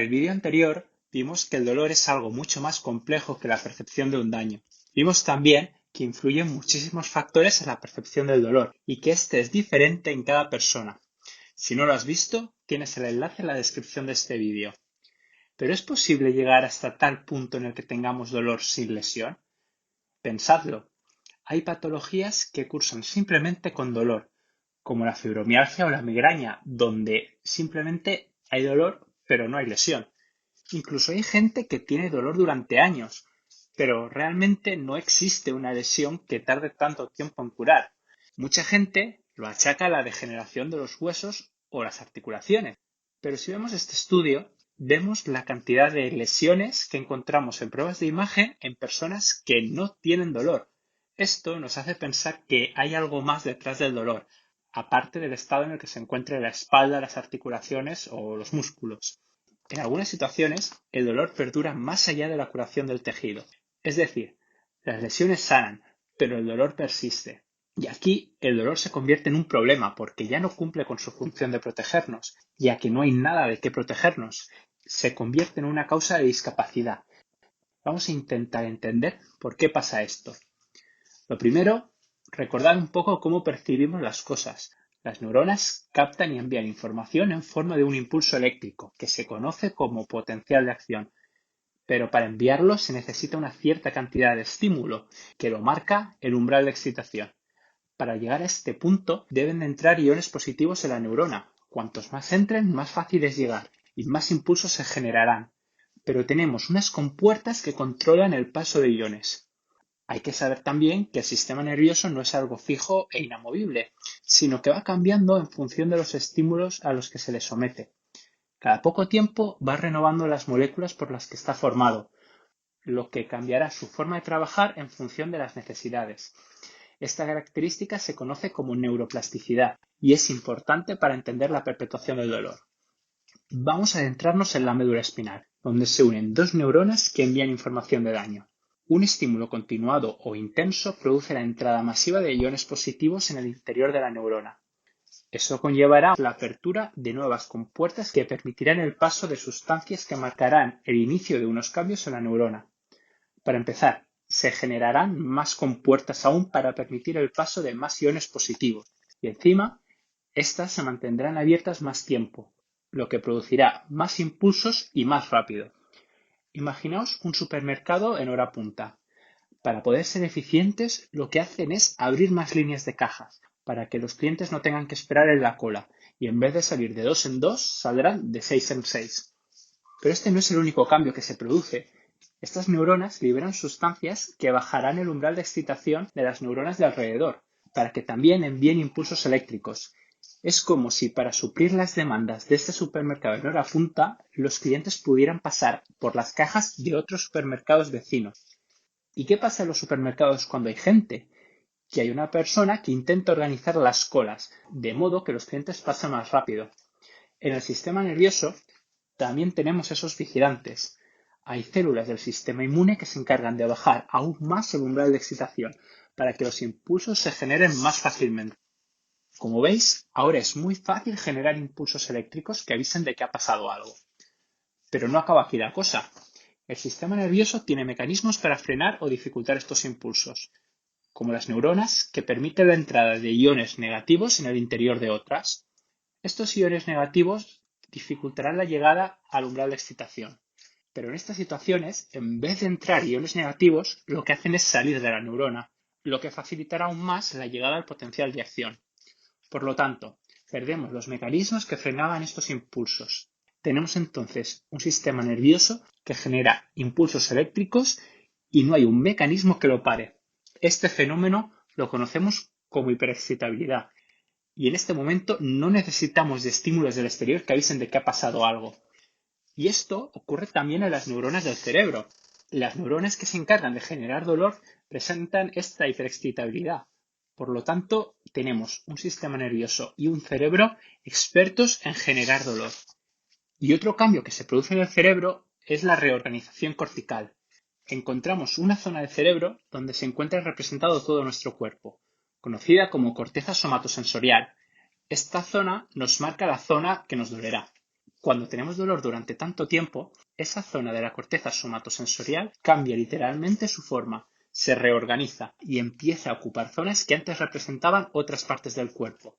el vídeo anterior vimos que el dolor es algo mucho más complejo que la percepción de un daño. Vimos también que influyen muchísimos factores en la percepción del dolor y que este es diferente en cada persona. Si no lo has visto, tienes el enlace en la descripción de este vídeo. ¿Pero es posible llegar hasta tal punto en el que tengamos dolor sin lesión? Pensadlo. Hay patologías que cursan simplemente con dolor, como la fibromialgia o la migraña, donde simplemente hay dolor pero no hay lesión. Incluso hay gente que tiene dolor durante años, pero realmente no existe una lesión que tarde tanto tiempo en curar. Mucha gente lo achaca a la degeneración de los huesos o las articulaciones. Pero si vemos este estudio, vemos la cantidad de lesiones que encontramos en pruebas de imagen en personas que no tienen dolor. Esto nos hace pensar que hay algo más detrás del dolor, aparte del estado en el que se encuentre la espalda, las articulaciones o los músculos. En algunas situaciones, el dolor perdura más allá de la curación del tejido. Es decir, las lesiones sanan, pero el dolor persiste. Y aquí el dolor se convierte en un problema porque ya no cumple con su función de protegernos, ya que no hay nada de qué protegernos. Se convierte en una causa de discapacidad. Vamos a intentar entender por qué pasa esto. Lo primero, recordar un poco cómo percibimos las cosas. Las neuronas captan y envían información en forma de un impulso eléctrico, que se conoce como potencial de acción. Pero para enviarlo se necesita una cierta cantidad de estímulo, que lo marca el umbral de excitación. Para llegar a este punto deben de entrar iones positivos en la neurona. Cuantos más entren, más fácil es llegar y más impulsos se generarán. Pero tenemos unas compuertas que controlan el paso de iones. Hay que saber también que el sistema nervioso no es algo fijo e inamovible, sino que va cambiando en función de los estímulos a los que se le somete. Cada poco tiempo va renovando las moléculas por las que está formado, lo que cambiará su forma de trabajar en función de las necesidades. Esta característica se conoce como neuroplasticidad y es importante para entender la perpetuación del dolor. Vamos a adentrarnos en la médula espinal, donde se unen dos neuronas que envían información de daño. Un estímulo continuado o intenso produce la entrada masiva de iones positivos en el interior de la neurona. Eso conllevará la apertura de nuevas compuertas que permitirán el paso de sustancias que marcarán el inicio de unos cambios en la neurona. Para empezar, se generarán más compuertas aún para permitir el paso de más iones positivos y encima, estas se mantendrán abiertas más tiempo, lo que producirá más impulsos y más rápido. Imaginaos un supermercado en hora punta. Para poder ser eficientes, lo que hacen es abrir más líneas de cajas, para que los clientes no tengan que esperar en la cola, y en vez de salir de 2 en 2, saldrán de 6 en 6. Pero este no es el único cambio que se produce. Estas neuronas liberan sustancias que bajarán el umbral de excitación de las neuronas de alrededor, para que también envíen impulsos eléctricos. Es como si para suplir las demandas de este supermercado en hora punta, los clientes pudieran pasar por las cajas de otros supermercados vecinos. ¿Y qué pasa en los supermercados cuando hay gente? Que hay una persona que intenta organizar las colas, de modo que los clientes pasen más rápido. En el sistema nervioso también tenemos esos vigilantes. Hay células del sistema inmune que se encargan de bajar aún más el umbral de excitación para que los impulsos se generen más fácilmente. Como veis, ahora es muy fácil generar impulsos eléctricos que avisen de que ha pasado algo. Pero no acaba aquí la cosa. El sistema nervioso tiene mecanismos para frenar o dificultar estos impulsos, como las neuronas que permiten la entrada de iones negativos en el interior de otras. Estos iones negativos dificultarán la llegada al umbral de excitación. Pero en estas situaciones, en vez de entrar iones negativos, lo que hacen es salir de la neurona, lo que facilitará aún más la llegada al potencial de acción. Por lo tanto, perdemos los mecanismos que frenaban estos impulsos. Tenemos entonces un sistema nervioso que genera impulsos eléctricos y no hay un mecanismo que lo pare. Este fenómeno lo conocemos como hiperexcitabilidad. Y en este momento no necesitamos de estímulos del exterior que avisen de que ha pasado algo. Y esto ocurre también en las neuronas del cerebro. Las neuronas que se encargan de generar dolor presentan esta hiperexcitabilidad. Por lo tanto, tenemos un sistema nervioso y un cerebro expertos en generar dolor. Y otro cambio que se produce en el cerebro es la reorganización cortical. Encontramos una zona del cerebro donde se encuentra representado todo nuestro cuerpo, conocida como corteza somatosensorial. Esta zona nos marca la zona que nos dolerá. Cuando tenemos dolor durante tanto tiempo, esa zona de la corteza somatosensorial cambia literalmente su forma, se reorganiza y empieza a ocupar zonas que antes representaban otras partes del cuerpo.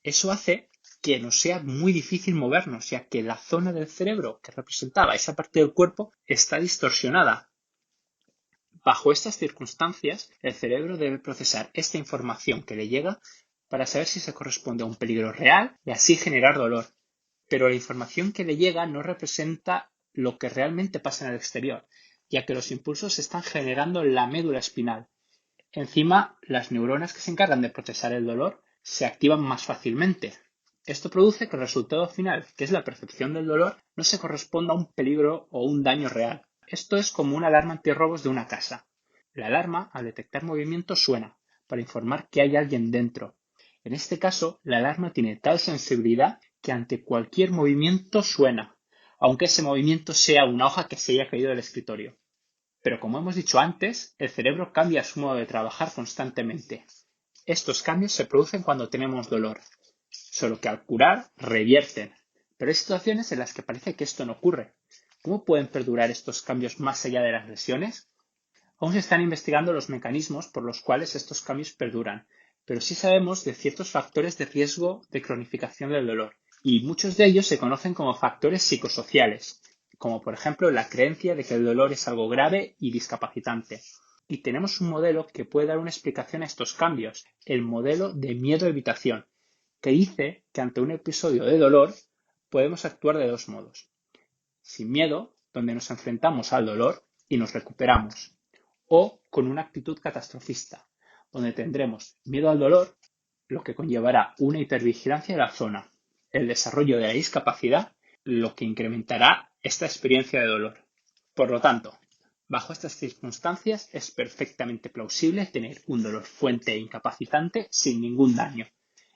Eso hace que nos sea muy difícil movernos, ya que la zona del cerebro que representaba esa parte del cuerpo está distorsionada. Bajo estas circunstancias, el cerebro debe procesar esta información que le llega para saber si se corresponde a un peligro real y así generar dolor. Pero la información que le llega no representa lo que realmente pasa en el exterior, ya que los impulsos se están generando en la médula espinal. Encima, las neuronas que se encargan de procesar el dolor se activan más fácilmente. Esto produce que el resultado final, que es la percepción del dolor, no se corresponda a un peligro o un daño real. Esto es como una alarma antirrobos de una casa. La alarma, al detectar movimiento, suena para informar que hay alguien dentro. En este caso, la alarma tiene tal sensibilidad que ante cualquier movimiento suena, aunque ese movimiento sea una hoja que se haya caído del escritorio. Pero como hemos dicho antes, el cerebro cambia su modo de trabajar constantemente. Estos cambios se producen cuando tenemos dolor, solo que al curar revierten. Pero hay situaciones en las que parece que esto no ocurre. ¿Cómo pueden perdurar estos cambios más allá de las lesiones? Aún se están investigando los mecanismos por los cuales estos cambios perduran, pero sí sabemos de ciertos factores de riesgo de cronificación del dolor, y muchos de ellos se conocen como factores psicosociales, como por ejemplo la creencia de que el dolor es algo grave y discapacitante. Y tenemos un modelo que puede dar una explicación a estos cambios, el modelo de miedo-evitación, que dice que ante un episodio de dolor podemos actuar de dos modos. Sin miedo, donde nos enfrentamos al dolor y nos recuperamos, o con una actitud catastrofista, donde tendremos miedo al dolor, lo que conllevará una hipervigilancia de la zona, el desarrollo de la discapacidad, lo que incrementará esta experiencia de dolor. Por lo tanto, bajo estas circunstancias es perfectamente plausible tener un dolor fuente e incapacitante sin ningún daño.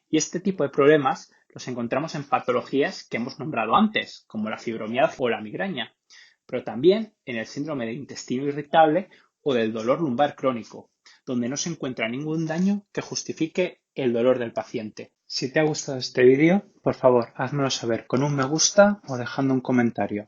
Y este tipo de problemas los encontramos en patologías que hemos nombrado antes, como la fibromialgia o la migraña, pero también en el síndrome de intestino irritable o del dolor lumbar crónico, donde no se encuentra ningún daño que justifique el dolor del paciente. Si te ha gustado este vídeo, por favor, házmelo saber con un me gusta o dejando un comentario.